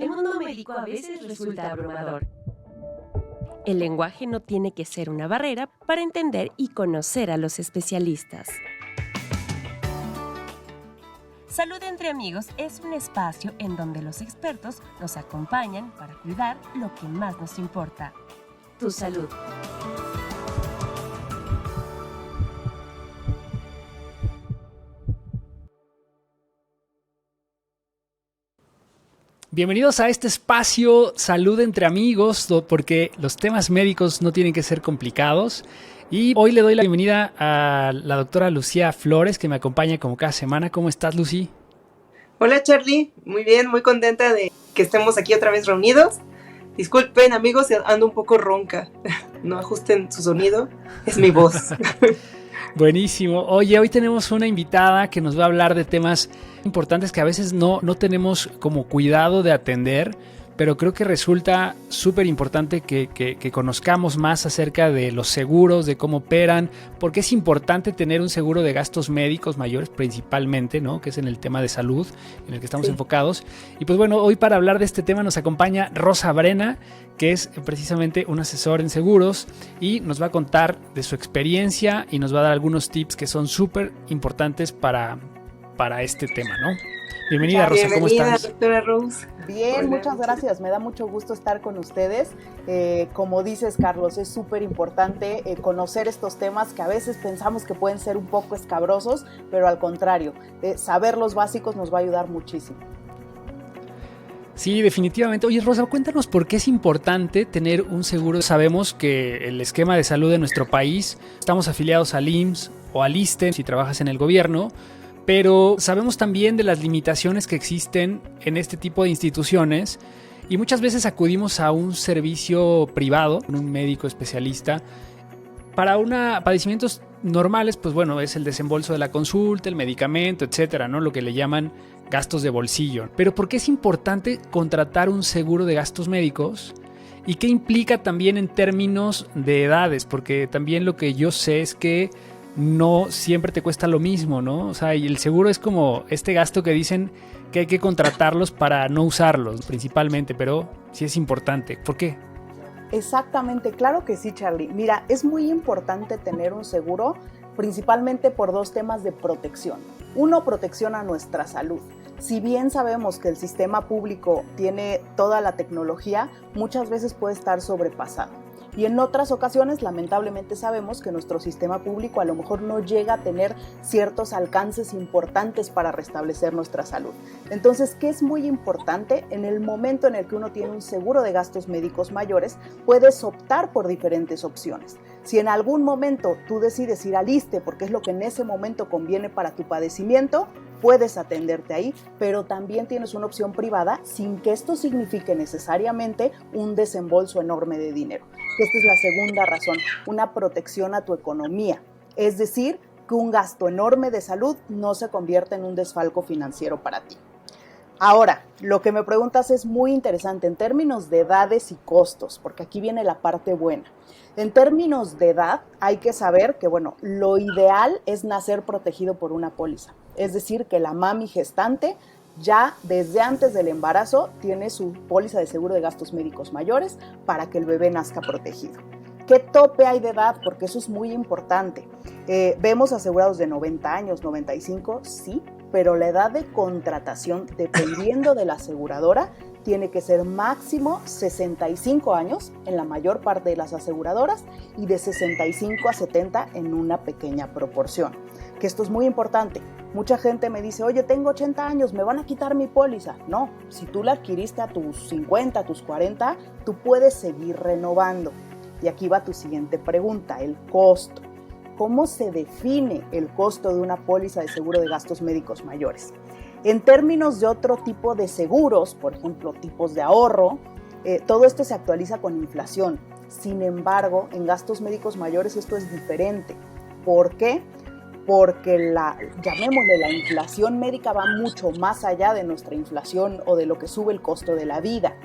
el mundo médico a veces resulta abrumador. El lenguaje no tiene que ser una barrera para entender y conocer a los especialistas. Salud entre Amigos es un espacio en donde los expertos nos acompañan para cuidar lo que más nos importa: tu salud. Bienvenidos a este espacio Salud entre Amigos, porque los temas médicos no tienen que ser complicados. Y hoy le doy la bienvenida a la doctora Lucía Flores, que me acompaña como cada semana. ¿Cómo estás, Lucy? Hola, Charlie. Muy bien, muy contenta de que estemos aquí otra vez reunidos. Disculpen, amigos, ando un poco ronca. No ajusten su sonido, es mi voz. Buenísimo. Oye, hoy tenemos una invitada que nos va a hablar de temas importantes que a veces no tenemos como cuidado de atender, pero creo que resulta súper importante que conozcamos más acerca de los seguros, de cómo operan, porque es importante tener un seguro de gastos médicos mayores principalmente, ¿no? Que es en el tema de salud en el que estamos enfocados. Y pues bueno, hoy para hablar de este tema nos acompaña Rosa Brena, que es precisamente un asesor en seguros y nos va a contar de su experiencia y nos va a dar algunos tips que son súper importantes para este tema, ¿no? Bienvenida, Rosa, ¿cómo estás? Doctora Rose. Bien, Hola. muchas gracias. Me da mucho gusto estar con ustedes. Como dices, Carlos, es súper importante conocer estos temas que a veces pensamos que pueden ser un poco escabrosos, pero al contrario, saber los básicos nos va a ayudar muchísimo. Sí, definitivamente. Oye, Rosa, cuéntanos por qué es importante tener un seguro. Sabemos que el esquema de salud de nuestro país, estamos afiliados al IMSS o al ISSSTE si trabajas en el gobierno, pero sabemos también de las limitaciones que existen en este tipo de instituciones y muchas veces acudimos a un servicio privado, un médico especialista. Para padecimientos normales, pues bueno, es el desembolso de la consulta, el medicamento, etcétera, ¿no? Lo que le llaman gastos de bolsillo. Pero ¿por qué es importante contratar un seguro de gastos médicos? ¿Y qué implica también en términos de edades? Porque también lo que yo sé es que no siempre te cuesta lo mismo, ¿no? O sea, y el seguro es como este gasto que dicen que hay que contratarlos para no usarlos principalmente, pero sí es importante. ¿Por qué? Exactamente, claro que sí, Charlie. Mira, es muy importante tener un seguro, principalmente por dos temas de protección. Uno, protección a nuestra salud. Si bien sabemos que el sistema público tiene toda la tecnología, muchas veces puede estar sobrepasado. Y en otras ocasiones, lamentablemente, sabemos que nuestro sistema público a lo mejor no llega a tener ciertos alcances importantes para restablecer nuestra salud. Entonces, ¿qué es muy importante? En el momento en el que uno tiene un seguro de gastos médicos mayores, puedes optar por diferentes opciones. Si en algún momento tú decides ir al ISSSTE porque es lo que en ese momento conviene para tu padecimiento, puedes atenderte ahí, pero también tienes una opción privada sin que esto signifique necesariamente un desembolso enorme de dinero. Esta es la segunda razón, una protección a tu economía. Es decir, que un gasto enorme de salud no se convierta en un desfalco financiero para ti. Ahora, lo que me preguntas es muy interesante en términos de edades y costos, porque aquí viene la parte buena. En términos de edad, hay que saber que, bueno, lo ideal es nacer protegido por una póliza. Es decir, que la mami gestante ya desde antes del embarazo tiene su póliza de seguro de gastos médicos mayores para que el bebé nazca protegido. ¿Qué tope hay de edad? Porque eso es muy importante. Vemos asegurados de 90 años, 95, sí, pero la edad de contratación, dependiendo de la aseguradora, tiene que ser máximo 65 años en la mayor parte de las aseguradoras y de 65 a 70 en una pequeña proporción. Que esto es muy importante. Mucha gente me dice, oye, tengo 80 años, ¿me van a quitar mi póliza? No, si tú la adquiriste a tus 50, a tus 40, tú puedes seguir renovando. Y aquí va tu siguiente pregunta, el costo. ¿Cómo se define el costo de una póliza de seguro de gastos médicos mayores? En términos de otro tipo de seguros, por ejemplo, tipos de ahorro, todo esto se actualiza con inflación. Sin embargo, en gastos médicos mayores esto es diferente. ¿Por qué? Porque llamémosle la inflación médica va mucho más allá de nuestra inflación o de lo que sube el costo de la vida.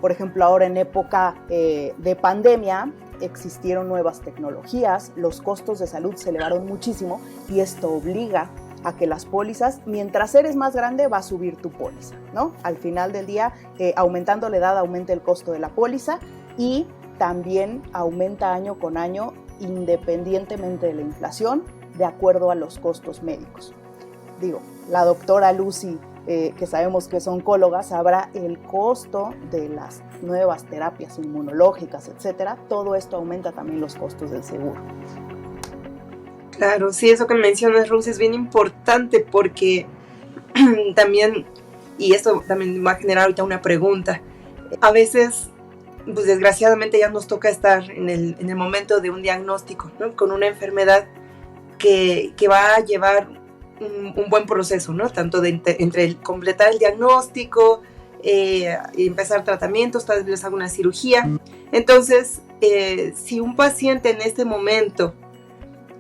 Por ejemplo, ahora en época de pandemia existieron nuevas tecnologías, los costos de salud se elevaron muchísimo y esto obliga a que las pólizas, mientras eres más grande, va a subir tu póliza, ¿no? Al final del día, aumentando la edad, aumenta el costo de la póliza y también aumenta año con año, independientemente de la inflación, de acuerdo a los costos médicos. Digo, la doctora Lucy, que sabemos que es oncóloga, sabrá el costo de las nuevas terapias inmunológicas, etcétera. Todo esto aumenta también los costos del seguro. Claro, sí, eso que mencionas, Rose, es bien importante porque también, y esto también va a generar ahorita una pregunta, a veces, pues desgraciadamente ya nos toca estar en el momento de un diagnóstico, ¿no? Con una enfermedad que va a llevar un buen proceso, ¿no? Tanto entre completar el diagnóstico, empezar tratamientos, tal vez alguna cirugía. Entonces, si un paciente en este momento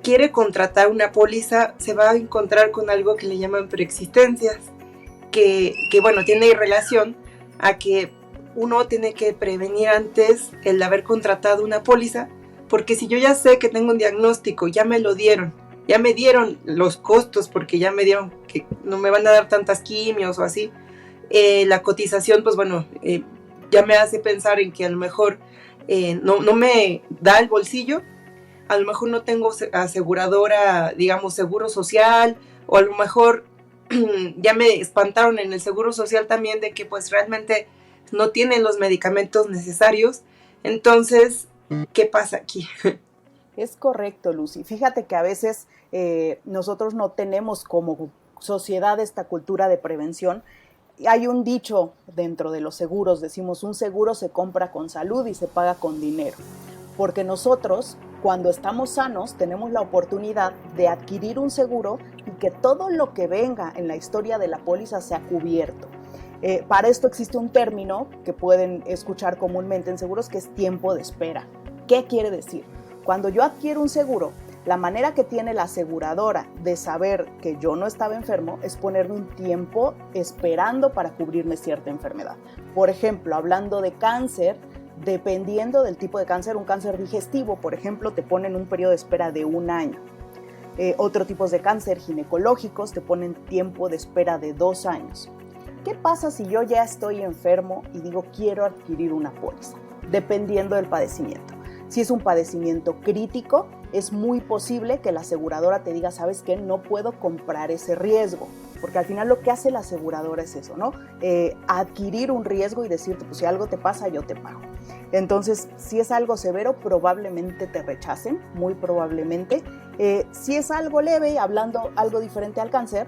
quiere contratar una póliza, se va a encontrar con algo que le llaman preexistencias, que bueno, tiene relación a que uno tiene que prevenir antes el haber contratado una póliza, porque si yo ya sé que tengo un diagnóstico, ya me lo dieron, ya me dieron los costos, porque ya me dieron que no me van a dar tantas quimios o así, la cotización, pues bueno, ya me hace pensar en que a lo mejor no me da el bolsillo, a lo mejor no tengo aseguradora, digamos, seguro social, o a lo mejor ya me espantaron en el seguro social también de que pues realmente no tienen los medicamentos necesarios. Entonces, ¿qué pasa aquí? Es correcto, Lucy. Fíjate que a veces nosotros no tenemos como sociedad esta cultura de prevención. Hay un dicho dentro de los seguros, decimos, un seguro se compra con salud y se paga con dinero. Porque nosotros, cuando estamos sanos, tenemos la oportunidad de adquirir un seguro y que todo lo que venga en la historia de la póliza sea cubierto. Para esto existe un término que pueden escuchar comúnmente en seguros, que es tiempo de espera. ¿Qué quiere decir? Cuando yo adquiero un seguro, la manera que tiene la aseguradora de saber que yo no estaba enfermo es ponerme un tiempo esperando para cubrirme cierta enfermedad. Por ejemplo, hablando de cáncer, dependiendo del tipo de cáncer, un cáncer digestivo, por ejemplo, te ponen un periodo de espera de 1 año. Otro tipo de cáncer ginecológicos te ponen tiempo de espera de 2 años. ¿Qué pasa si yo ya estoy enfermo y digo quiero adquirir una póliza? Dependiendo del padecimiento. Si es un padecimiento crítico, es muy posible que la aseguradora te diga, ¿sabes qué? No puedo comprar ese riesgo. Porque al final lo que hace la aseguradora es eso, ¿no? Adquirir un riesgo y decirte, pues si algo te pasa, yo te pago. Entonces, si es algo severo, probablemente te rechacen, muy probablemente. Si es algo leve, hablando algo diferente al cáncer,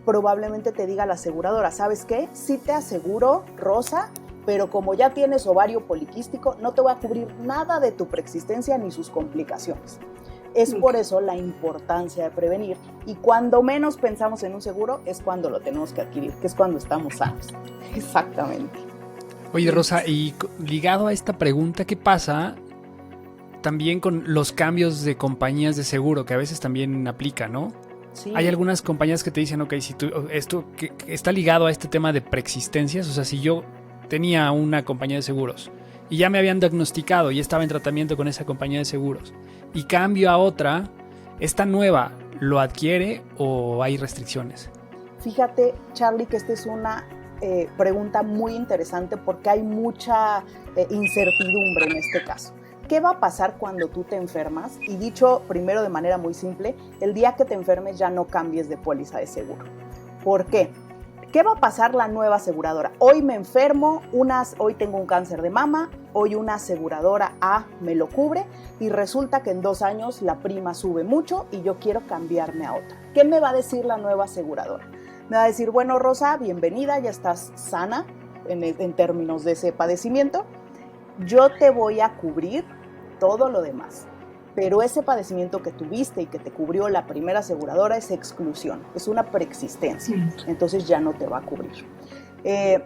probablemente te diga la aseguradora, ¿sabes qué? Sí te aseguro, Rosa, pero como ya tienes ovario poliquístico, no te voy a cubrir nada de tu preexistencia ni sus complicaciones. Es por eso la importancia de prevenir, y cuando menos pensamos en un seguro es cuando lo tenemos que adquirir, que es cuando estamos sanos. Exactamente. Oye, Rosa, y ligado a esta pregunta, ¿qué pasa también con los cambios de compañías de seguro, que a veces también aplica, ¿no? Sí. Hay algunas compañías que te dicen, ok, si esto que está ligado a este tema de preexistencias, o sea, si yo tenía una compañía de seguros y ya me habían diagnosticado y estaba en tratamiento con esa compañía de seguros y cambio a otra, ¿esta nueva lo adquiere o hay restricciones? Fíjate, Charlie, que esta es una pregunta muy interesante porque hay mucha incertidumbre en este caso. ¿Qué va a pasar cuando tú te enfermas? Y dicho primero de manera muy simple, el día que te enfermes ya no cambies de póliza de seguro. ¿Por qué? ¿Qué va a pasar la nueva aseguradora? Hoy me enfermo, hoy tengo un cáncer de mama, hoy una aseguradora A me lo cubre y resulta que en 2 años la prima sube mucho y yo quiero cambiarme a otra. ¿Qué me va a decir la nueva aseguradora? Me va a decir, bueno, Rosa, bienvenida, ya estás sana en términos de ese padecimiento. Yo te voy a cubrir todo lo demás, pero ese padecimiento que tuviste y que te cubrió la primera aseguradora es exclusión, es una preexistencia, entonces ya no te va a cubrir.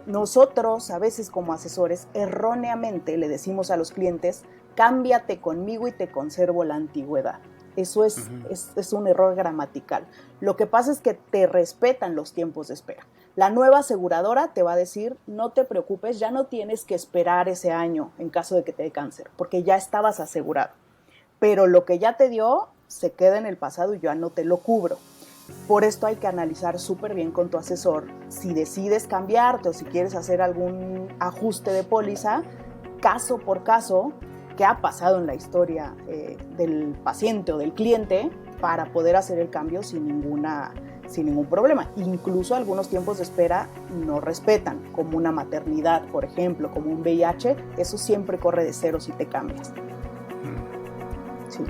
Nosotros a veces como asesores erróneamente le decimos a los clientes, cámbiate conmigo y te conservo la antigüedad. Eso es un error gramatical. Lo que pasa es que te respetan los tiempos de espera. La nueva aseguradora te va a decir, no te preocupes, ya no tienes que esperar ese año en caso de que te dé cáncer, porque ya estabas asegurado. Pero lo que ya te dio se queda en el pasado y yo ya no te lo cubro. Por esto hay que analizar súper bien con tu asesor si decides cambiarte o si quieres hacer algún ajuste de póliza, caso por caso, qué ha pasado en la historia del paciente o del cliente para poder hacer el cambio sin ningún problema. Incluso algunos tiempos de espera no respetan, como una maternidad, por ejemplo, como un VIH, eso siempre corre de cero si te cambias. Sí.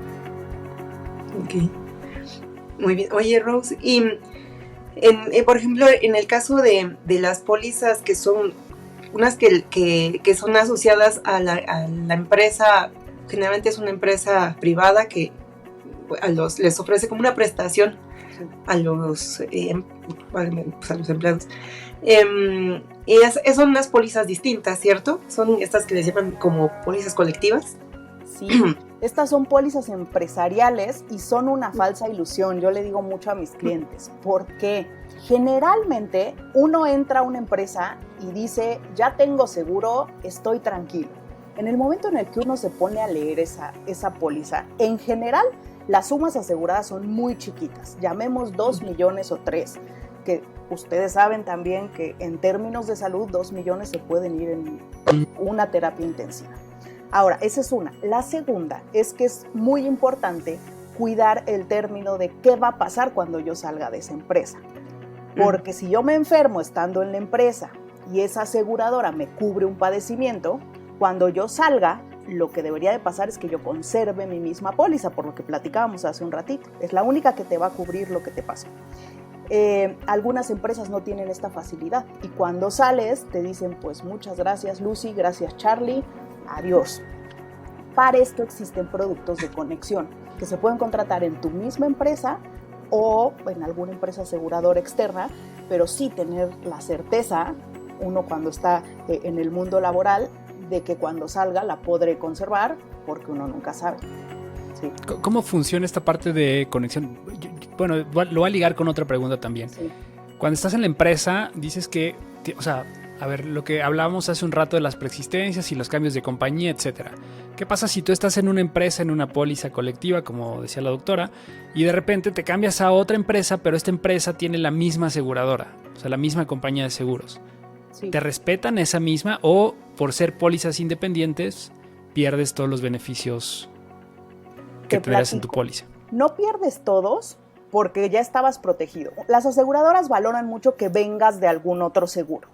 Ok. Muy bien. Oye, Rose, y por ejemplo, en el caso de las pólizas que son unas que son asociadas a la empresa, generalmente es una empresa privada que les ofrece como una prestación a los empleados. Y son unas pólizas distintas, ¿cierto? Son estas que les llaman como pólizas colectivas. Sí, estas son pólizas empresariales y son una falsa ilusión. Yo le digo mucho a mis clientes, porque generalmente uno entra a una empresa y dice, ya tengo seguro, estoy tranquilo. En el momento en el que uno se pone a leer esa póliza, en general las sumas aseguradas son muy chiquitas, llamemos 2 millones o 3, que ustedes saben también que en términos de salud 2 millones se pueden ir en una terapia intensiva. Ahora, esa es una. La segunda es que es muy importante cuidar el término de qué va a pasar cuando yo salga de esa empresa. Porque si yo me enfermo estando en la empresa y esa aseguradora me cubre un padecimiento, cuando yo salga, lo que debería de pasar es que yo conserve mi misma póliza, por lo que platicábamos hace un ratito. Es la única que te va a cubrir lo que te pasó. Algunas empresas no tienen esta facilidad y cuando sales te dicen, pues muchas gracias Lucy, gracias Charlie, adiós. Para esto existen productos de conexión que se pueden contratar en tu misma empresa o en alguna empresa aseguradora externa, pero sí tener la certeza, uno cuando está en el mundo laboral, de que cuando salga la podré conservar, porque uno nunca sabe. Sí. ¿Cómo funciona esta parte de conexión? Bueno, lo voy a ligar con otra pregunta también. Sí. Cuando estás en la empresa, dices que, o sea, a ver, lo que hablábamos hace un rato de las preexistencias y los cambios de compañía, etcétera. ¿Qué pasa si tú estás en una empresa, en una póliza colectiva, como decía la doctora, y de repente te cambias a otra empresa, pero esta empresa tiene la misma aseguradora, o sea, la misma compañía de seguros? Sí. ¿Te respetan esa misma o por ser pólizas independientes pierdes todos los beneficios que tendrás en tu póliza? No pierdes todos porque ya estabas protegido. Las aseguradoras valoran mucho que vengas de algún otro seguro.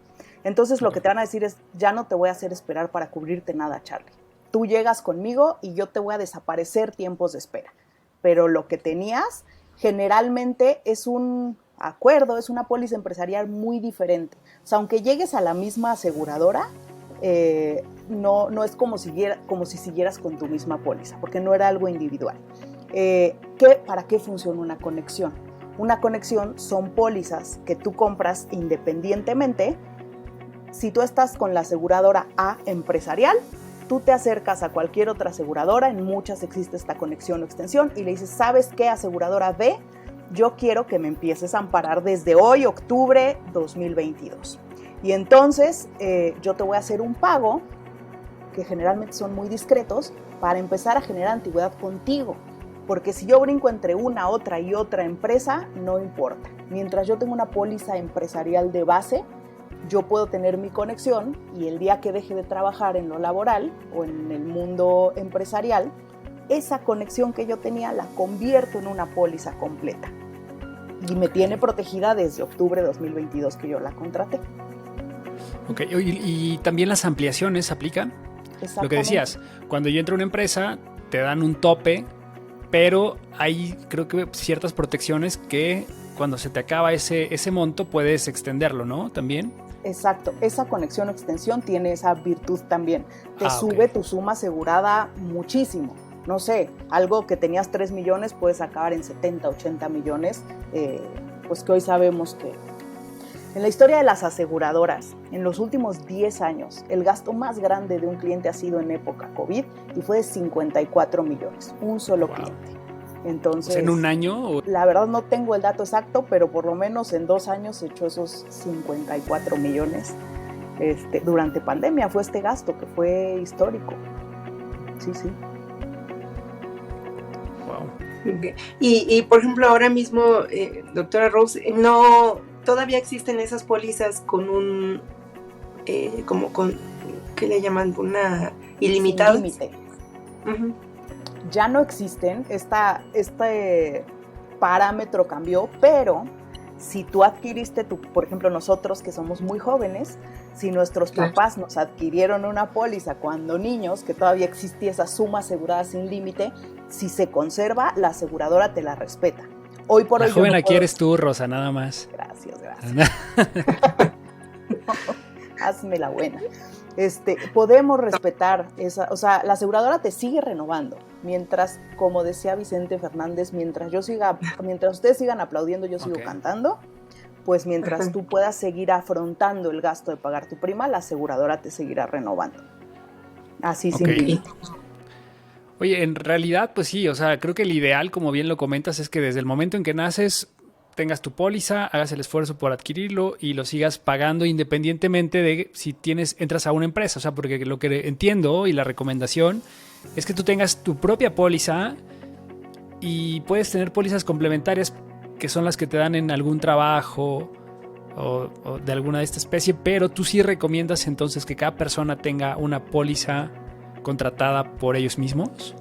Entonces lo que te van a decir es, ya no te voy a hacer esperar para cubrirte nada, Charlie. Tú llegas conmigo y yo te voy a desaparecer tiempos de espera. Pero lo que tenías generalmente es un acuerdo, es una póliza empresarial muy diferente. O sea, aunque llegues a la misma aseguradora, no es como si siguieras con tu misma póliza, porque no era algo individual. ¿Para qué funciona una conexión? Una conexión son pólizas que tú compras independientemente. Si tú estás con la aseguradora A empresarial, tú te acercas a cualquier otra aseguradora, en muchas existe esta conexión o extensión, y le dices, ¿sabes qué, aseguradora B? Yo quiero que me empieces a amparar desde hoy, octubre 2022. Y entonces yo te voy a hacer un pago, que generalmente son muy discretos, para empezar a generar antigüedad contigo. Porque si yo brinco entre una, otra y otra empresa, no importa. Mientras yo tengo una póliza empresarial de base, yo puedo tener mi conexión y el día que deje de trabajar en lo laboral o en el mundo empresarial, esa conexión que yo tenía la convierto en una póliza completa. Y me tiene protegida desde octubre de 2022 que yo la contraté. Ok, y también las ampliaciones aplican. Lo que decías, cuando yo entro a una empresa, te dan un tope, pero hay, creo que ciertas protecciones que cuando se te acaba ese monto puedes extenderlo, ¿no? También. Exacto, esa conexión o extensión tiene esa virtud también. Te sube tu suma asegurada muchísimo. No sé, algo que tenías 3 millones puedes acabar en 70, 80 millones, pues que hoy sabemos que en la historia de las aseguradoras, en los últimos 10 años, el gasto más grande de un cliente ha sido en época COVID y fue de 54 millones, un solo cliente. Entonces, ¿en un año? La verdad no tengo el dato exacto, pero por lo menos en 2 años se echó esos 54 millones. Durante pandemia fue este gasto que fue histórico. Sí. Wow. Okay. Y por ejemplo, ahora mismo, doctora Rose, todavía existen esas pólizas con un, ¿qué le llaman? Una ilimitada. Sin límite. Uh-huh. Ya no existen, este parámetro cambió, pero si tú adquiriste, por ejemplo, nosotros que somos muy jóvenes, si nuestros papás nos adquirieron una póliza cuando niños, que todavía existía esa suma asegurada sin límite, si se conserva, la aseguradora te la respeta. Hoy por hoy. La joven aquí eres tú, Rosa, nada más. Gracias. Hazme la buena. Podemos respetar esa, o sea, la aseguradora te sigue renovando, mientras, como decía Vicente Fernández, mientras ustedes sigan aplaudiendo, yo sigo cantando, pues mientras tú puedas seguir afrontando el gasto de pagar tu prima, la aseguradora te seguirá renovando. Así sin límite. Oye, en realidad, pues sí, o sea, creo que el ideal, como bien lo comentas, es que desde el momento en que naces, tengas tu póliza, hagas el esfuerzo por adquirirlo y lo sigas pagando independientemente de si entras a una empresa. O sea, porque lo que entiendo y la recomendación es que tú tengas tu propia póliza y puedes tener pólizas complementarias que son las que te dan en algún trabajo o de alguna de esta especie, pero tú sí recomiendas entonces que cada persona tenga una póliza contratada por ellos mismos.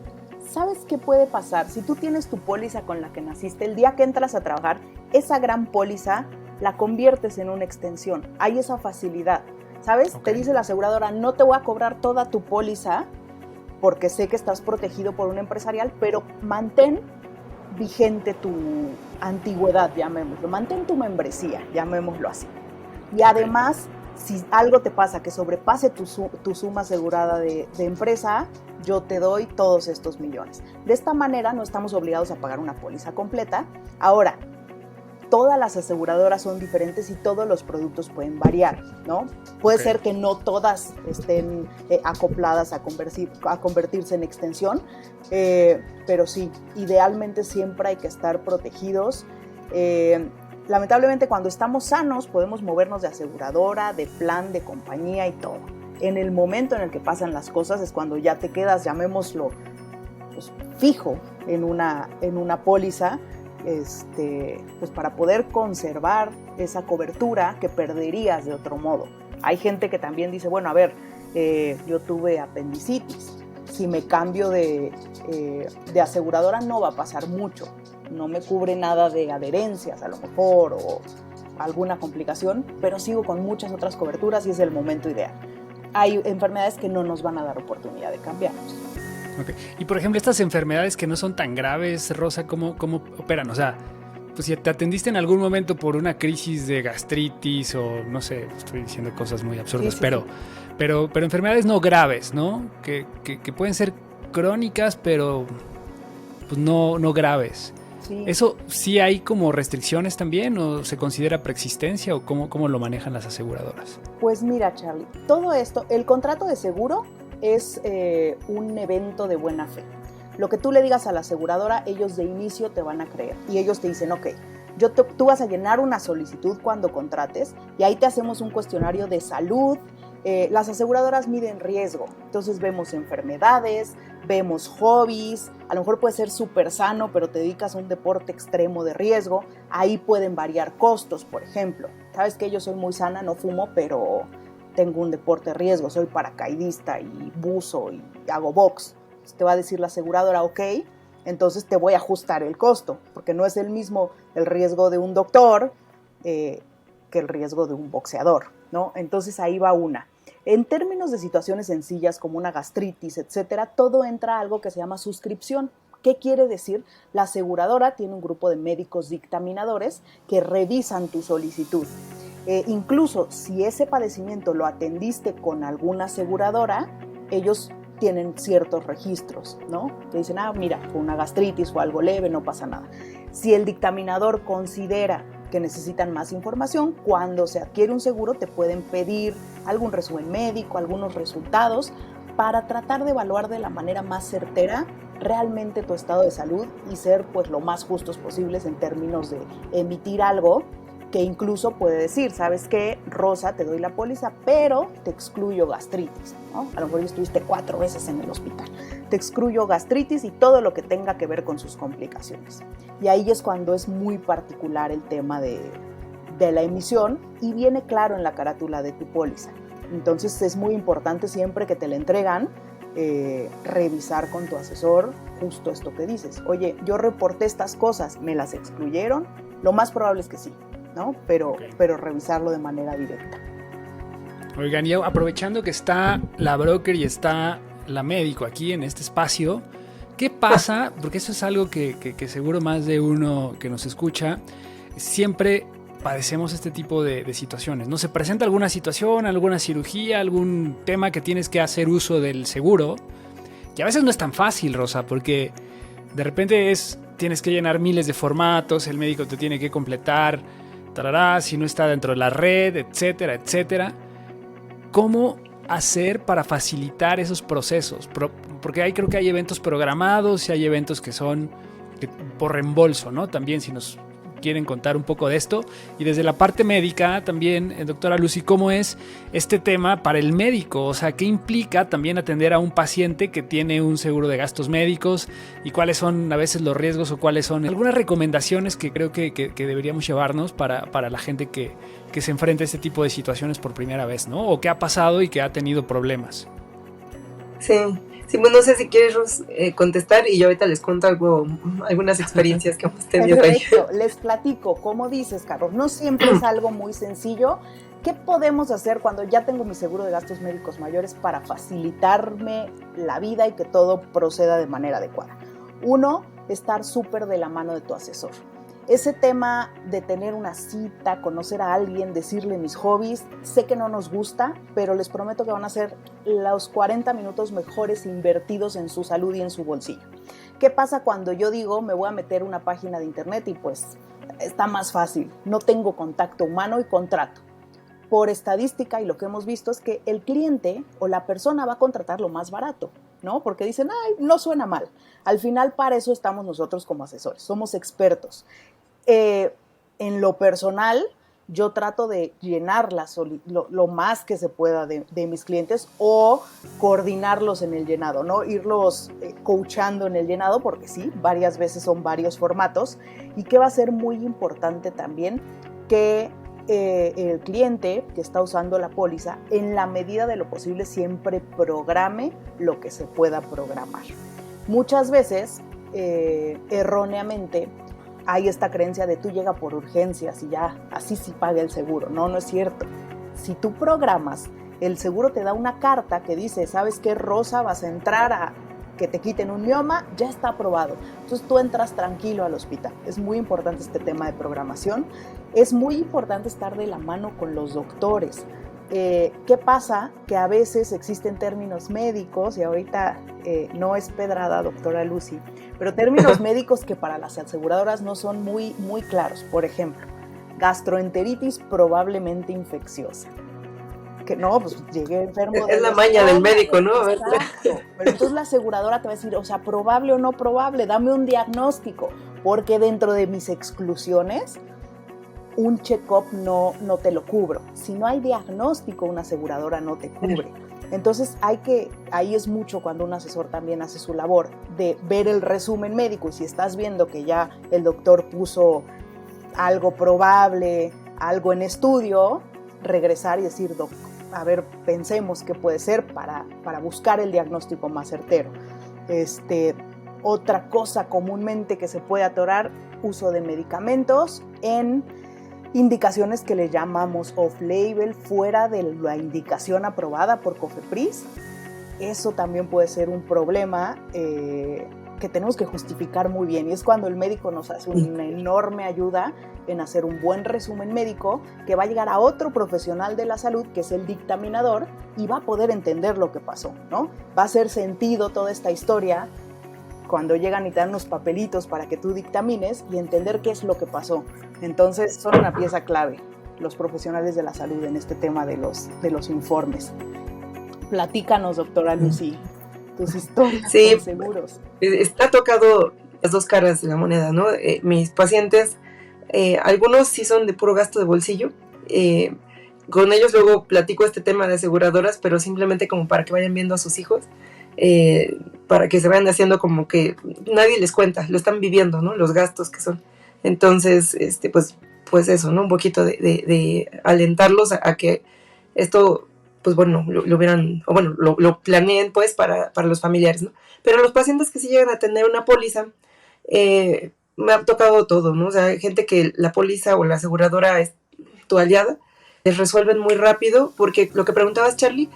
¿Sabes qué puede pasar? Si tú tienes tu póliza con la que naciste, el día que entras a trabajar, esa gran póliza la conviertes en una extensión. Hay esa facilidad, ¿sabes? Te dice la aseguradora, no te voy a cobrar toda tu póliza porque sé que estás protegido por un empresarial, pero mantén vigente tu antigüedad, llamémoslo. Mantén tu membresía, llamémoslo así. Y además, si algo te pasa que sobrepase tu suma asegurada de empresa, yo te doy todos estos millones. De esta manera no estamos obligados a pagar una póliza completa. Ahora, todas las aseguradoras son diferentes y todos los productos pueden variar, ¿no? Puede ser que no todas estén acopladas a convertirse en extensión, pero sí, idealmente siempre hay que estar protegidos. Lamentablemente, cuando estamos sanos, podemos movernos de aseguradora, de plan, de compañía y todo. En el momento en el que pasan las cosas es cuando ya te quedas, llamémoslo, pues, fijo en una póliza, pues para poder conservar esa cobertura que perderías de otro modo. Hay gente que también dice, bueno, a ver, yo tuve apendicitis, si me cambio de aseguradora no va a pasar mucho, no me cubre nada de adherencias a lo mejor o alguna complicación, pero sigo con muchas otras coberturas y es el momento ideal. Hay enfermedades que no nos van a dar oportunidad de cambiarnos. Okay. Y por ejemplo, estas enfermedades que no son tan graves, Rosa, ¿cómo operan? O sea, pues si te atendiste en algún momento por una crisis de gastritis o no sé, estoy diciendo cosas muy absurdas, pero enfermedades no graves, ¿no? Que pueden ser crónicas, pero pues no graves. Sí. ¿Eso sí hay como restricciones también o se considera preexistencia o cómo lo manejan las aseguradoras? Pues mira, Charlie, todo esto, el contrato de seguro es un evento de buena fe. Lo que tú le digas a la aseguradora, ellos de inicio te van a creer y ellos te dicen, ok, tú vas a llenar una solicitud cuando contrates y ahí te hacemos un cuestionario de salud. Las aseguradoras miden riesgo, entonces vemos enfermedades, vemos hobbies, a lo mejor puede ser súper sano, pero te dedicas a un deporte extremo de riesgo, ahí pueden variar costos, por ejemplo. Sabes que yo soy muy sana, no fumo, pero tengo un deporte de riesgo, soy paracaidista y buzo y hago box. Entonces te va a decir la aseguradora, ok, entonces te voy a ajustar el costo, porque no es el mismo el riesgo de un doctor que el riesgo de un boxeador, ¿no? Entonces ahí va una. En términos de situaciones sencillas como una gastritis, etcétera, todo entra a algo que se llama suscripción. ¿Qué quiere decir? La aseguradora tiene un grupo de médicos dictaminadores que revisan tu solicitud. Incluso si ese padecimiento lo atendiste con alguna aseguradora, ellos tienen ciertos registros, ¿no? Te dicen, mira, fue una gastritis o algo leve, no pasa nada. Si el dictaminador considera que necesitan más información, cuando se adquiere un seguro te pueden pedir algún resumen médico, algunos resultados, para tratar de evaluar de la manera más certera realmente tu estado de salud y ser pues lo más justos posibles en términos de emitir algo que incluso puede decir, ¿sabes qué? Rosa, te doy la póliza, pero te excluyo gastritis, ¿no? A lo mejor ya estuviste 4 veces en el hospital. Te excluyo gastritis y todo lo que tenga que ver con sus complicaciones. Y ahí es cuando es muy particular el tema de la emisión y viene claro en la carátula de tu póliza. Entonces es muy importante siempre que te la entregan, revisar con tu asesor justo esto que dices. Oye, yo reporté estas cosas, ¿me las excluyeron? Lo más probable es que sí, ¿no? Pero revisarlo de manera directa. Oigan, y aprovechando que está la broker y está la médico aquí en este espacio, ¿qué pasa? Porque eso es algo que seguro más de uno que nos escucha, siempre padecemos este tipo de situaciones, ¿no? Se presenta alguna situación, alguna cirugía, algún tema que tienes que hacer uso del seguro, y a veces no es tan fácil, Rosa, porque de repente tienes que llenar miles de formatos, el médico te tiene que completar, si no está dentro de la red, etcétera, etcétera. ¿Cómo hacer para facilitar esos procesos? Porque creo que hay eventos programados y hay eventos que son por reembolso, ¿no? También si nos quieren contar un poco de esto. Y desde la parte médica también, doctora Lucy, ¿cómo es este tema para el médico? O sea, ¿qué implica también atender a un paciente que tiene un seguro de gastos médicos? ¿Y cuáles son a veces los riesgos o cuáles son algunas recomendaciones que creo que deberíamos llevarnos para la gente que se enfrenta a este tipo de situaciones por primera vez, ¿no? O que ha pasado y que ha tenido problemas. Sí, bueno, no sé si quieres, Rus, contestar y yo ahorita les cuento algunas experiencias que hemos tenido ahí. Les platico, como dices, Carlos, no siempre es algo muy sencillo. ¿Qué podemos hacer cuando ya tengo mi seguro de gastos médicos mayores para facilitarme la vida y que todo proceda de manera adecuada? 1, estar súper de la mano de tu asesor. Ese tema de tener una cita, conocer a alguien, decirle mis hobbies, sé que no nos gusta, pero les prometo que van a ser los 40 minutos mejores invertidos en su salud y en su bolsillo. ¿Qué pasa cuando yo digo me voy a meter una página de internet y pues está más fácil? No tengo contacto humano y contrato. Por estadística y lo que hemos visto es que el cliente o la persona va a contratar lo más barato, ¿no? Porque dicen, ay, no suena mal. Al final para eso estamos nosotros como asesores, somos expertos. En lo personal, yo trato de llenar lo más que se pueda de mis clientes o coordinarlos en el llenado, ¿no? Irlos coachando en el llenado, porque sí, varias veces son varios formatos. Y que va a ser muy importante también que el cliente que está usando la póliza, en la medida de lo posible, siempre programe lo que se pueda programar. Muchas veces, erróneamente, hay esta creencia de tú llega por urgencias y ya, así sí paga el seguro. No es cierto. Si tú programas, el seguro te da una carta que dice, ¿sabes qué, Rosa? Vas a entrar a que te quiten un mioma, ya está aprobado. Entonces tú entras tranquilo al hospital. Es muy importante este tema de programación. Es muy importante estar de la mano con los doctores. ¿Qué pasa? Que a veces existen términos médicos, y ahorita no es pedrada, doctora Lucy, pero términos médicos que para las aseguradoras no son muy, muy claros. Por ejemplo, gastroenteritis probablemente infecciosa. Que no, pues llegué enfermo. Es la maña del médico, ¿no? Exacto. Pero entonces la aseguradora te va a decir, o sea, probable o no probable, dame un diagnóstico, porque dentro de mis exclusiones un check-up no te lo cubro. Si no hay diagnóstico, una aseguradora no te cubre. Entonces ahí es mucho cuando un asesor también hace su labor de ver el resumen médico, y si estás viendo que ya el doctor puso algo probable, algo en estudio, regresar y decir, doc, a ver, pensemos qué puede ser para buscar el diagnóstico más certero. Otra cosa comúnmente que se puede atorar, uso de medicamentos en indicaciones que le llamamos off-label, fuera de la indicación aprobada por COFEPRIS. Eso también puede ser un problema que tenemos que justificar muy bien, y es cuando el médico nos hace una enorme ayuda en hacer un buen resumen médico que va a llegar a otro profesional de la salud, que es el dictaminador, y va a poder entender lo que pasó, ¿no? Va a hacer sentido toda esta historia cuando llegan y te dan unos papelitos para que tú dictamines y entender qué es lo que pasó. Entonces son una pieza clave los profesionales de la salud en este tema de los informes. Platícanos, doctora Lucy, tus historias con seguros. Está tocado las dos caras de la moneda, ¿no? Mis pacientes Algunos sí son de puro gasto de bolsillo. Con ellos luego platico este tema de aseguradoras, pero simplemente como para que vayan viendo a sus hijos, para que se vayan haciendo como que nadie les cuenta, lo están viviendo, ¿no? Los gastos que son. Entonces, pues eso, ¿no? Un poquito de alentarlos a que esto, pues bueno, lo hubieran, o bueno, lo planeen pues para los familiares, ¿no? Pero los pacientes que sí llegan a tener una póliza, me ha tocado todo, ¿no? O sea, hay gente que la póliza o la aseguradora es tu aliada, les resuelven muy rápido, porque lo que preguntabas, Charlie,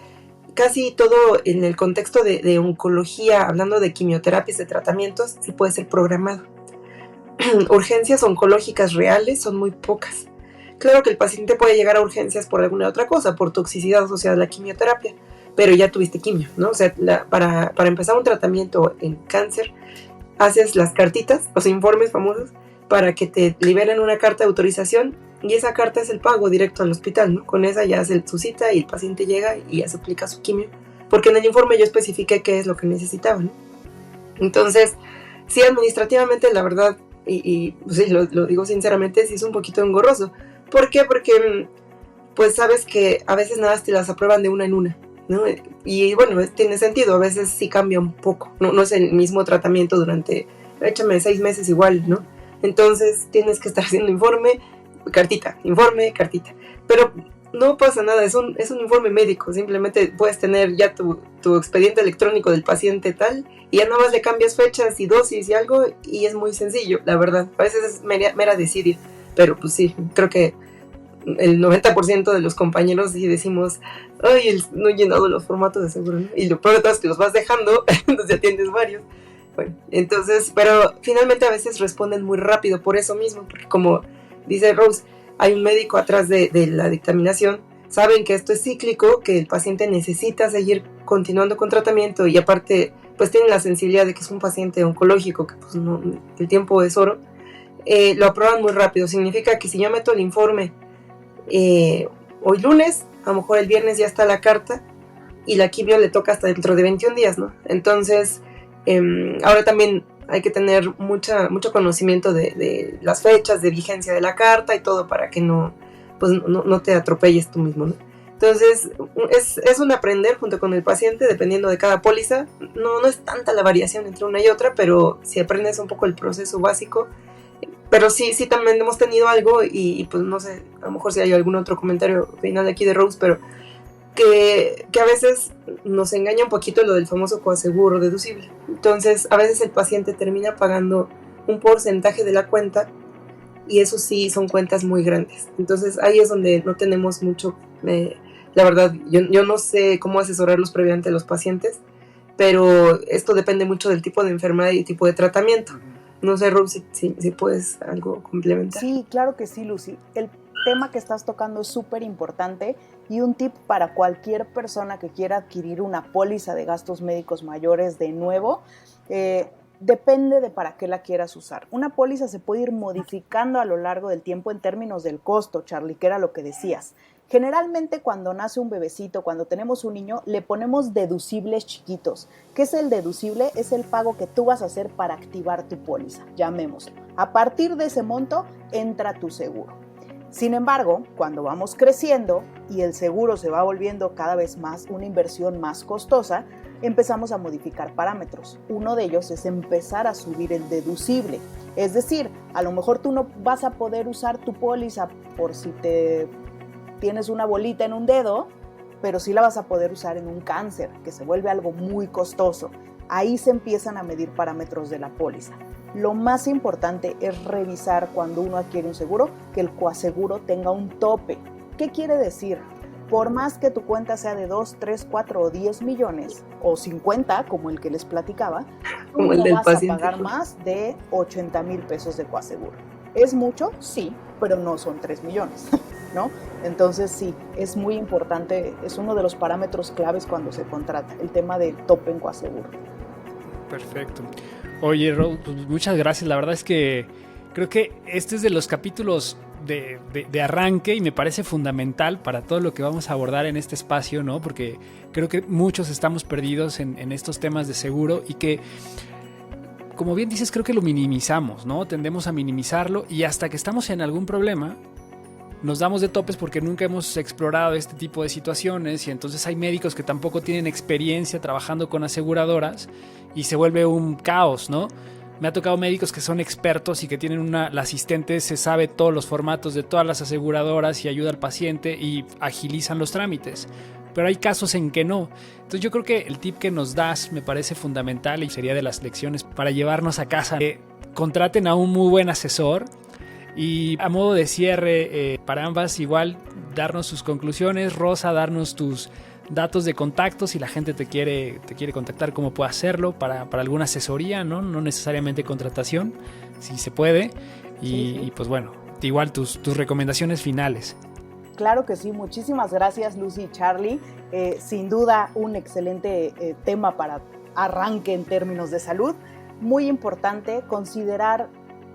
casi todo en el contexto de oncología, hablando de quimioterapias, de tratamientos, sí puede ser programado. Urgencias oncológicas reales son muy pocas. Claro que el paciente puede llegar a urgencias por alguna otra cosa, por toxicidad asociada a la quimioterapia, pero ya tuviste quimio, ¿no? O sea, para empezar un tratamiento en cáncer, haces las cartitas, los informes famosos, para que te liberen una carta de autorización, y esa carta es el pago directo al hospital, ¿no? Con esa ya hace su cita y el paciente llega y ya se aplica su quimio, porque en el informe yo especifiqué qué es lo que necesitaba, ¿no? Entonces, sí, administrativamente, la verdad, y sí, lo digo sinceramente, sí es un poquito engorroso. ¿Por qué? Porque pues sabes que a veces nada te las aprueban de una en una, ¿no? Y bueno, tiene sentido, a veces sí cambia un poco, no es el mismo tratamiento durante, échame 6 meses igual, ¿no? Entonces tienes que estar haciendo informe, cartita, pero no pasa nada, es un informe médico, simplemente puedes tener ya tu expediente electrónico del paciente tal, y ya nada más le cambias fechas y dosis y algo, y es muy sencillo, la verdad, a veces es mera desidia, pero pues sí, creo que el 90% de los compañeros sí decimos, ay, no he llenado los formatos de seguro, ¿no? Y lo peor de todo es que los vas dejando, entonces ya tienes varios. Bueno, entonces, pero finalmente a veces responden muy rápido por eso mismo, porque como dice Rose, hay un médico atrás de la dictaminación, saben que esto es cíclico, que el paciente necesita seguir continuando con tratamiento, y aparte, pues tienen la sensibilidad de que es un paciente oncológico, que pues no, el tiempo es oro, lo aprueban muy rápido. Significa que si yo meto el informe hoy lunes, a lo mejor el viernes ya está la carta, y la quimio le toca hasta dentro de 21 días, ¿no? Entonces, ahora también hay que tener mucho conocimiento de las fechas de vigencia de la carta y todo, para que no te atropelles tú mismo, ¿no? Entonces, es un aprender junto con el paciente, dependiendo de cada póliza. No es tanta la variación entre una y otra, pero si aprendes un poco el proceso básico. Pero sí también hemos tenido algo, y pues no sé, a lo mejor si hay algún otro comentario final de aquí de Rose, pero que a veces nos engaña un poquito lo del famoso coaseguro deducible. Entonces, a veces el paciente termina pagando un porcentaje de la cuenta, y eso sí son cuentas muy grandes. Entonces, ahí es donde no tenemos mucho, la verdad, yo no sé cómo asesorarlos previamente a los pacientes, pero esto depende mucho del tipo de enfermedad y tipo de tratamiento. No sé, Rose, si puedes algo complementar. Sí, claro que sí, Lucy. El tema que estás tocando es súper importante, y un tip para cualquier persona que quiera adquirir una póliza de gastos médicos mayores de nuevo, depende de para qué la quieras usar. Una póliza se puede ir modificando a lo largo del tiempo en términos del costo, Charlie, que era lo que decías. Generalmente cuando nace un bebecito, cuando tenemos un niño, le ponemos deducibles chiquitos. ¿Qué es el deducible? Es el pago que tú vas a hacer para activar tu póliza, llamémoslo. A partir de ese monto entra tu seguro. Sin embargo, cuando vamos creciendo y el seguro se va volviendo cada vez más una inversión más costosa, empezamos a modificar parámetros. Uno de ellos es empezar a subir el deducible. Es decir, a lo mejor tú no vas a poder usar tu póliza por si te tienes una bolita en un dedo, pero sí la vas a poder usar en un cáncer, que se vuelve algo muy costoso. Ahí se empiezan a medir parámetros de la póliza. Lo más importante es revisar cuando uno adquiere un seguro que el coaseguro tenga un tope. ¿Qué quiere decir? Por más que tu cuenta sea de 2, 3, 4 o 10 millones, o 50, como el que les platicaba, tú no vas a pagar más de 80,000 pesos de coaseguro. ¿Es mucho? Sí, pero no son 3 millones, ¿no? Entonces sí, es muy importante, es uno de los parámetros claves cuando se contrata, el tema del tope en coaseguro. Perfecto. Oye, Rose, pues muchas gracias. La verdad es que creo que este es de los capítulos de arranque, y me parece fundamental para todo lo que vamos a abordar en este espacio, ¿no? Porque creo que muchos estamos perdidos en estos temas de seguro, y que como bien dices, creo que lo minimizamos, ¿no? Tendemos a minimizarlo y hasta que estamos en algún problema nos damos de topes porque nunca hemos explorado este tipo de situaciones y entonces hay médicos que tampoco tienen experiencia trabajando con aseguradoras y se vuelve un caos, ¿no? Me ha tocado médicos que son expertos y que tienen la asistente se sabe todos los formatos de todas las aseguradoras y ayuda al paciente y agilizan los trámites. Pero hay casos en que no. Entonces yo creo que el tip que nos das me parece fundamental y sería de las lecciones para llevarnos a casa. Contraten a un muy buen asesor. Y a modo de cierre, para ambas igual darnos sus conclusiones. Rosa, darnos tus datos de contacto si la gente te quiere contactar, cómo puede hacerlo para alguna asesoría, ¿no? No necesariamente contratación, si se puede. Y pues bueno, igual tus recomendaciones finales. Claro que sí, muchísimas gracias Lucy y Charlie. Sin duda un excelente tema para arranque en términos de salud. Muy importante considerar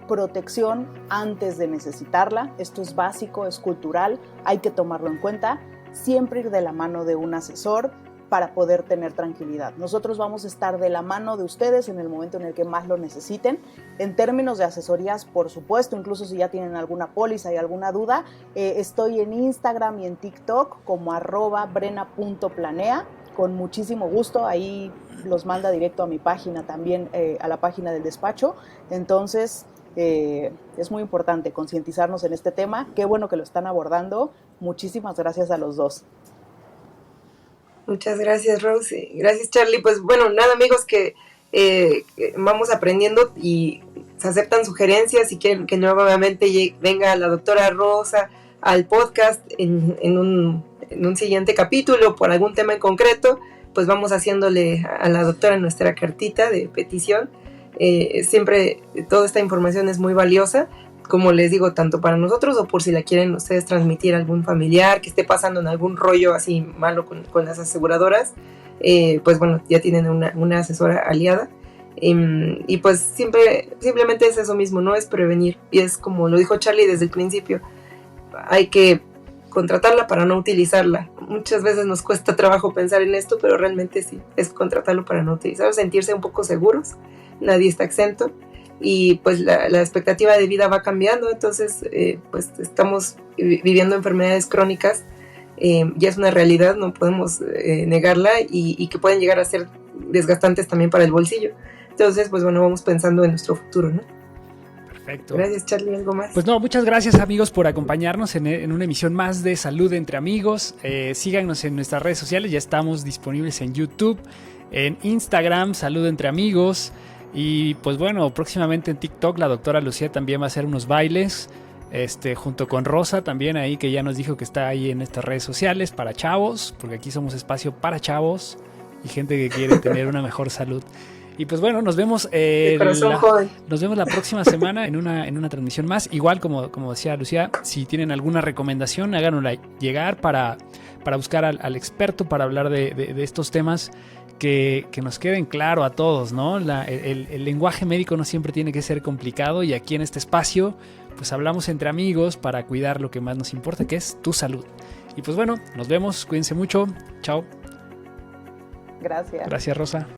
protección antes de necesitarla. Esto es básico, es cultural, hay que tomarlo en cuenta. Siempre ir de la mano de un asesor para poder tener tranquilidad. Nosotros vamos a estar de la mano de ustedes en el momento en el que más lo necesiten. En términos de asesorías, por supuesto, incluso si ya tienen alguna póliza y alguna duda, estoy en Instagram y en TikTok como @brena.planea. Con muchísimo gusto, ahí los manda directo a mi página también, a la página del despacho. Entonces, es muy importante concientizarnos en este tema. Qué bueno que lo están abordando. Muchísimas gracias a los dos. Muchas gracias, Rose. Gracias, Charlie. Pues bueno, nada, amigos, que vamos aprendiendo y se aceptan sugerencias. Si quieren que nuevamente venga la doctora Rosa al podcast en un siguiente capítulo por algún tema en concreto, pues vamos haciéndole a la doctora nuestra cartita de petición. Siempre toda esta información es muy valiosa, como les digo, tanto para nosotros o por si la quieren ustedes transmitir a algún familiar que esté pasando en algún rollo así malo con las aseguradoras, pues bueno, ya tienen una asesora aliada. Y pues simplemente es eso mismo, ¿no? Es prevenir, y es como lo dijo Charlie desde el principio, hay que contratarla para no utilizarla. Muchas veces nos cuesta trabajo pensar en esto, pero realmente sí, es contratarlo para no utilizarlo, sentirse un poco seguros. Nadie está exento y pues la expectativa de vida va cambiando, entonces pues estamos viviendo enfermedades crónicas, ya es una realidad, no podemos negarla y que pueden llegar a ser desgastantes también para el bolsillo. Entonces pues bueno, vamos pensando en nuestro futuro, ¿no? Perfecto. Gracias, Charlie, ¿algo más? Pues no, muchas gracias amigos por acompañarnos en una emisión más de Salud entre Amigos. Síganos en nuestras redes sociales, ya estamos disponibles en YouTube, en Instagram, Salud entre Amigos. Y pues bueno, próximamente en TikTok la doctora Lucía también va a hacer unos bailes, junto con Rosa también ahí, que ya nos dijo que está ahí en estas redes sociales para chavos, porque aquí somos espacio para chavos y gente que quiere tener una mejor salud. Y pues bueno, nos vemos la próxima semana en una transmisión más. Igual como decía Lucía, si tienen alguna recomendación, háganosla llegar para buscar al experto para hablar de estos temas que nos queden claro a todos, ¿no? El lenguaje médico no siempre tiene que ser complicado y aquí en este espacio pues hablamos entre amigos para cuidar lo que más nos importa, que es tu salud. Y pues bueno, nos vemos, cuídense mucho, chao. Gracias. Gracias, Rosa.